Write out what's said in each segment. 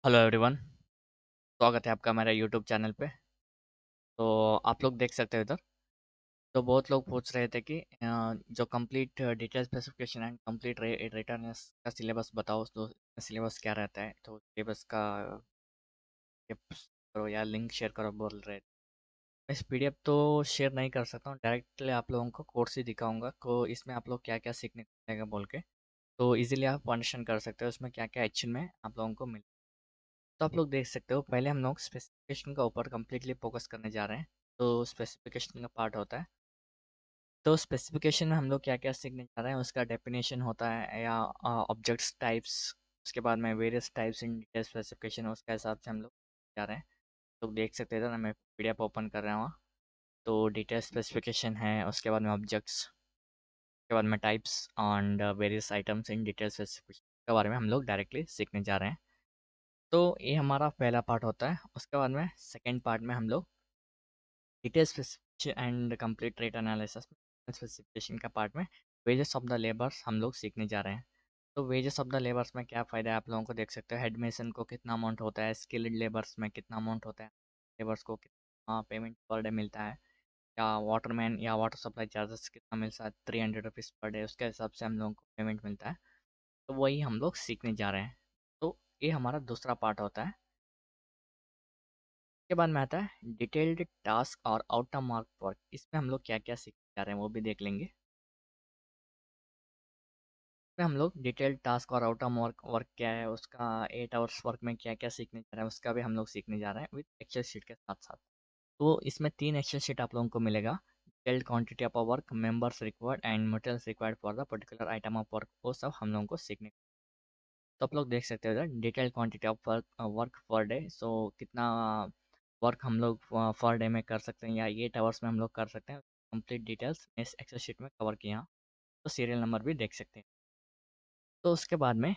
Hello everyone. स्वागत है आपका मेरा यूट्यूब चैनल पे। तो आप लोग देख सकते हो इधर। तो बहुत लोग पूछ रहे थे कि जो complete detail specification and complete return का सिलेबस बताओ, तो सिलेबस क्या रहता है। तो सिलेबस का टिप्स करो या लिंक शेयर करो बोल रहे थे। मैं इस पीडीएफ तो शेयर नहीं कर सकता हूँ, डायरेक्टली आप लोगों को कोर्स ही दिखाऊंगा को इसमें आप लोग क्या क्या सीखने को मिलेगा बोल के। तो इजीली आप अंडरस्टैंड कर सकते हो इसमें क्या क्या एक्शन में आप लोगों को मिले। तो आप लोग देख सकते हो, पहले हम लोग स्पेसिफिकेशन का ऊपर कम्प्लीटली फोकस करने जा रहे हैं। तो स्पेसिफिकेशन का पार्ट होता है। तो स्पेसिफिकेशन में हम लोग क्या क्या सीखने जा रहे हैं, उसका डेफिनेशन होता है या ऑब्जेक्ट्स टाइप्स। उसके बाद में various types in detail specification, उसके हिसाब से हम लोग जा रहे हैं। तो देख सकते हैं, मैं पीडीएफ ओपन कर रहा हूँ। तो डिटेल स्पेसिफिकेशन है, उसके बाद में ऑब्जेक्ट्स, उसके बाद में types and various items in detail specification के बारे में हम लोग डायरेक्टली सीखने जा रहे हैं। तो ये हमारा पहला पार्ट होता है। उसके बाद में सेकेंड पार्ट में हम लोग detail specification and complete rate analysis specification का पार्ट में वेजेस ऑफ द लेबर्स हम लोग सीखने जा रहे हैं। तो वेजेस ऑफ द लेबर्स में क्या फ़ायदा है आप लोगों को देख सकते हो। हेड मेसन को कितना अमाउंट होता है, स्किल्ड लेबर्स में कितना अमाउंट होता है, लेबर्स को कितना पेमेंट पर डे मिलता है, या वाटरमैन या वाटर सप्लाई चार्जेस कितना मिलता है, 300 रुपीज़ पर डे, उसके हिसाब से हम लोगों को पेमेंट मिलता है। तो वही हम लोग सीखने जा रहे हैं। तो ये हमारा दूसरा पार्ट होता है। के बाद में आता है डिटेल्ड टास्क और आउट ऑफ मार्क वर्क। इसमें हम लोग क्या क्या सीखने जा रहे हैं वो भी देख लेंगे। इसमें हम लोग डिटेल्ड टास्क और आउट ऑफ मार्क वर्क क्या है, उसका 8 आवर्स वर्क में क्या क्या सीखने जा रहे हैं, उसका भी हम लोग सीखने जा रहे हैं विद एक्सेल शीट के साथ साथ। तो इसमें 3 एक्सेल शीट आप लोगों को मिलेगा। Detailed quantity of work, members required and materials required for the particular item of work, वो सब हम लोगों को सीखने। तो आप लोग देख सकते हो इधर detail quantity of work, work per day. So कितना वर्क हम लोग पर डे में कर सकते हैं या 8 आवर्स में हम लोग कर सकते हैं, कंप्लीट डिटेल्स इस एक्सेल शीट में कवर किया। तो सीरियल नंबर भी देख सकते हैं। तो उसके बाद में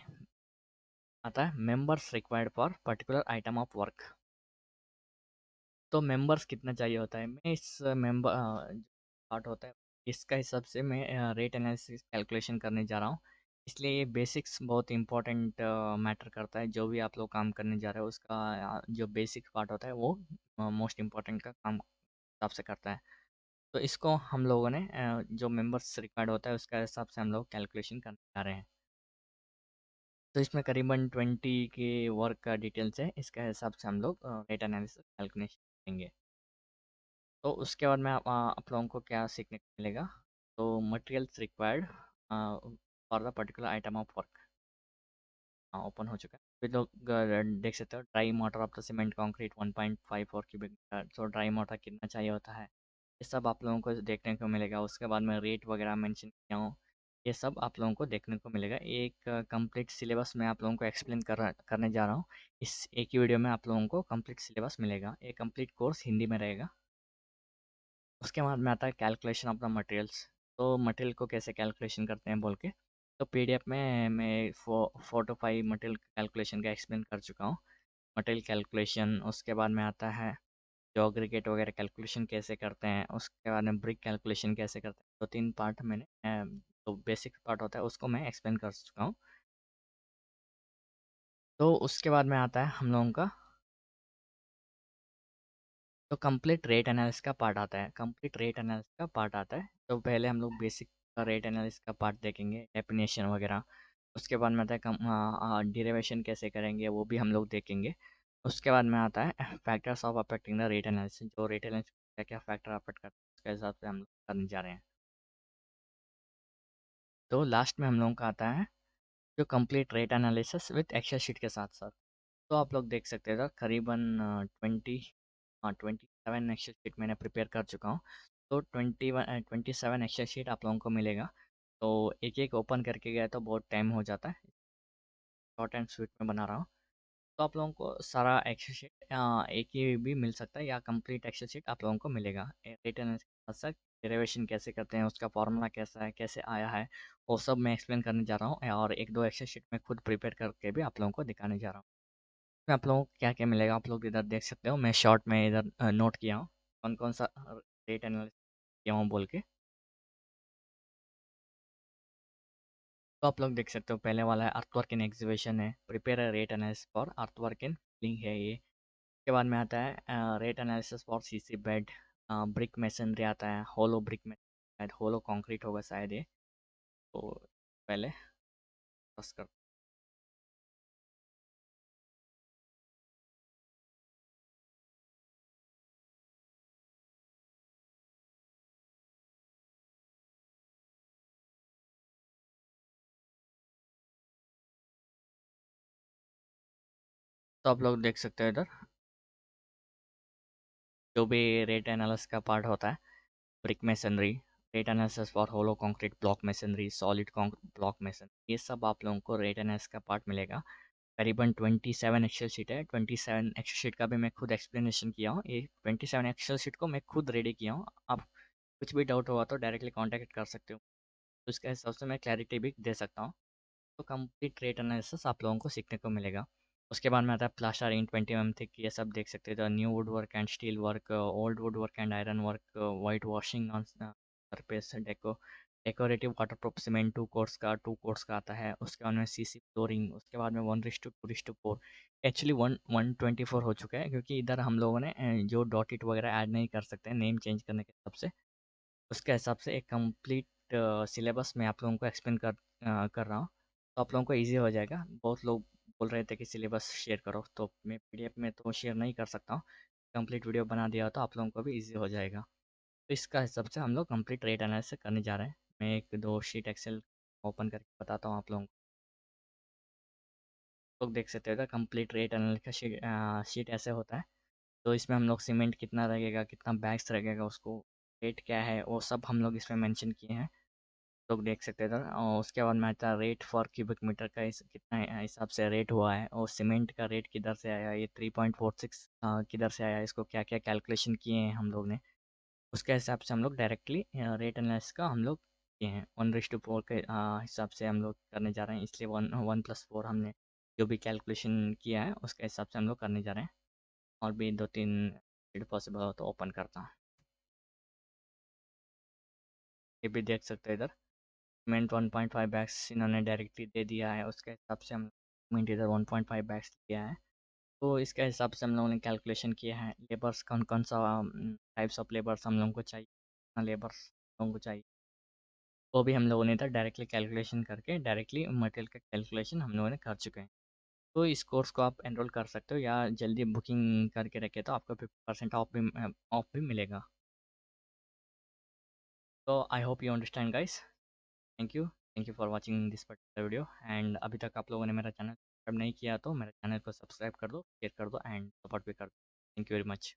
आता है members required for particular item of work. तो मेंबर्स कितना चाहिए होता है, मैं इस मेंबर पार्ट होता है इसका हिसाब से मैं रेट एनालिसिस कैलकुलेशन करने जा रहा हूँ। इसलिए ये बेसिक्स बहुत इंपॉर्टेंट मैटर करता है। जो भी आप लोग काम करने जा रहे हो उसका जो बेसिक पार्ट होता है वो मोस्ट इम्पॉर्टेंट का काम हिसाब से करता है। तो इसको हम लोगों ने जो मेंबर्स रिक्वायर्ड होता है उसका हिसाब से हम लोग कैलकुलेशन करने जा रहे हैं। तो इसमें करीबन 20 के वर्क का डिटेल्स है, इसके हिसाब से हम लोग रेट एनालिसिस कैलकुलेशन करेंगे। तो उसके बाद में आप लोगों को क्या सीखने को मिलेगा। तो materials required for the particular item of work open हो चुका है। फिर लोग देख सकते हो dry mortar of the cement concrete 1.54 cubic metre. तो ड्राई मोटर कितना चाहिए होता है, ये सब आप लोगों को देखने को मिलेगा। उसके बाद में रेट वगैरह मेंशन किया हूँ, ये सब आप लोगों को देखने को मिलेगा। एक कंप्लीट सिलेबस मैं आप लोगों को एक्सप्लेन करने जा रहा हूँ। इस एक ही वीडियो में आप लोगों को कंप्लीट सिलेबस मिलेगा। एक कंप्लीट कोर्स हिंदी में रहेगा। उसके बाद में आता है कैलकुलेशन ऑफ द मटेरियल्स। तो मटेरियल को कैसे कैलकुलेशन करते हैं बोल के। तो पीडीएफ में मैं 4 to 5 मटेरियल कैलकुलेशन का एक्सप्लेन कर चुका हूँ। मटेरियल कैलकुलेशन, उसके बाद में आता है जो एग्रीगेट वगैरह कैलकुलेशन कैसे करते हैं, उसके बाद में ब्रिक कैलकुलेशन कैसे करते हैं। तो 3 पार्ट मैंने जो बेसिक पार्ट होता है उसको मैं एक्सप्लेन कर चुका हूँ। तो उसके बाद में आता है हम लोगों का तो कंप्लीट रेट एनालिसिस का पार्ट आता है। कंप्लीट रेट एनालिसिस का पार्ट आता है, तो पहले हम लोग बेसिक रेट एनालिसिस का पार्ट देखेंगे, डेफिनेशन वगैरह। उसके बाद में आता है डिरेवेशन कैसे करेंगे वो भी हम लोग देखेंगे। उसके बाद में आता है factors of affecting the rate analysis. जो रेट एनालिसिस क्या क्या फैक्टर अफेक्ट करते हैं उसके हिसाब से हम लोग करने जा रहे हैं। तो लास्ट में हम लोगों का आता है जो complete rate analysis with Excel sheet के साथ साथ। तो आप लोग देख सकते हैं करीबन 27 एक्सेल शीट मैंने प्रिपेयर कर चुका हूँ। तो 27 एक्सेल शीट आप लोगों को मिलेगा। तो एक एक ओपन करके गया तो बहुत टाइम हो जाता है, शॉर्ट एंड स्वीट में बना रहा हूँ। तो आप लोगों को सारा एक्सेल शीट एक ही भी मिल सकता है या कंप्लीट एक्सेल शीट आप लोगों को मिलेगा। रिटर्न डेरिवेशन कैसे करते हैं, उसका फॉर्मूला कैसा है, कैसे आया है, वो सब मैं एक्सप्लेन करने जा रहा हूँ। और एक दो एक्सेल शीट में खुद प्रिपेयर करके भी आप लोगों को दिखाने जा रहा हूँ। इसमें आप लोगों को क्या क्या मिलेगा आप लोग इधर देख सकते हो। मैं शॉर्ट में इधर नोट किया हूँ कौन कौन सा रेट एनालिसिस किया हूँ बोल के। तो आप लोग देख सकते हो पहले वाला है अर्थवर्क इन एग्जीबिशन है, prepare a rate analysis for earthwork in link है ये। उसके बाद में आता है rate analysis for CC bed, brick masonry आता है, होलो ब्रिक शायद होलो कंक्रीट होगा शायद ये। तो पहले बस कर, तो आप लोग देख सकते हो इधर जो भी रेट एनालिसिस का पार्ट होता है, brick masonry, rate analysis for hollow concrete block masonry, solid block masonry, ये सब आप लोगों को रेट एनालिसिस का पार्ट मिलेगा। करीबन 27 एक्सेल शीट है। 27 एक्सेल शीट का भी मैं खुद एक्सप्लेनेशन किया हूँ। ये 27 एक्सेल शीट को मैं खुद रेडी किया हूँ। आप कुछ भी डाउट होगा तो डायरेक्टली कांटेक्ट कर सकते हो, तो इसके हिसाब से मैं क्लैरिटी भी दे सकता हूँ। तो कंप्लीट रेट एनालिसिस आप लोगों को सीखने को मिलेगा। उसके बाद में आता है प्लास्टर इन 20 mm थिक, ये सब देख सकते हो, new would work and steel work, old would work and iron work, white washing on surface, decorative water proof cement 2 course का आता है। उसके बाद में सीसी फ्लोरिंग, उसके बाद में 1:2:4, एक्चुअली 1:124 हो चुका है क्योंकि इधर हम लोगों ने जो डॉट इट वगैरह ऐड नहीं कर सकते नेम चेंज करने के हिसाब से। उसके हिसाब से एक कंप्लीट सिलेबस मैं आप लोगों को एक्सप्लेन कर रहा हूँ, तो आप लोगों को ईजी हो जाएगा। बहुत लोग बोल रहे थे कि सिलेबस शेयर करो, तो मैं पीडीएफ में तो शेयर नहीं कर सकता हूँ। कंप्लीट वीडियो बना दिया तो आप लोगों को भी ईजी हो जाएगा। तो इसका हिसाब से हम लोग कंप्लीट रेट एनालिसिस करने जा रहे हैं। मैं एक दो शीट एक्सेल ओपन करके बताता हूँ आप लोगों को। लोग देख सकते हो कंप्लीट रेट एनालिसिस का शीट ऐसे होता है। तो इसमें हम लोग सीमेंट कितना लगेगा, कितना बैग्स लगेगा, उसको रेट क्या है, वो सब हम लोग इसमें मेंशन किए हैं। लोग देख सकते हैं इधर। और उसके बाद में आता है रेट फॉर क्यूबिक मीटर का, कितना हिसाब से रेट हुआ है, और सीमेंट का रेट किधर से आया, ये 3.46 किधर से आया, इसको क्या क्या कैलकुलेशन किए हैं हम लोग ने। उसके हिसाब से हम लोग डायरेक्टली रेट एनालिसिस का हम लोग किए हैं। 1:4 के हिसाब से हम लोग करने जा रहे हैं, इसलिए 1+4 हमने जो भी कैलकुलेशन किया है उसके हिसाब से हम लोग करने जा रहे हैं। और भी 2-3 पॉसिबल हो तो ओपन करता हूँ। ये भी देख सकते हैं इधर सीमेंट 1.5 बैग्स इन्होंने डायरेक्टली दे दिया है, उसके हिसाब से हम सीमेंट इधर 1.5 बैग्स लिया है। तो इसके हिसाब से हम लोगों ने कैलकुलेशन किया है। लेबर्स कौन कौन सा टाइप्स ऑफ लेबर्स हम लोगों को चाहिए, कितना लेबर्स लोगों को चाहिए, वो भी हम लोगों ने इधर डायरेक्टली कैलकुलेशन करके डायरेक्टली मटेरियल का कैलकुलेशन हम लोगों ने कर चुके हैं। तो इस कोर्स को आप एनरोल कर सकते हो, या जल्दी बुकिंग करके रखे तो आपको 50% ऑफ भी मिलेगा। तो I hope you understand guys. Thank you for watching this particular video. And अभी तक आप लोगों ने मेरा चैनल सब्सक्राइब नहीं किया तो मेरे चैनल को सब्सक्राइब कर दो, शेयर कर दो एंड सपोर्ट भी कर दो। Thank you very much.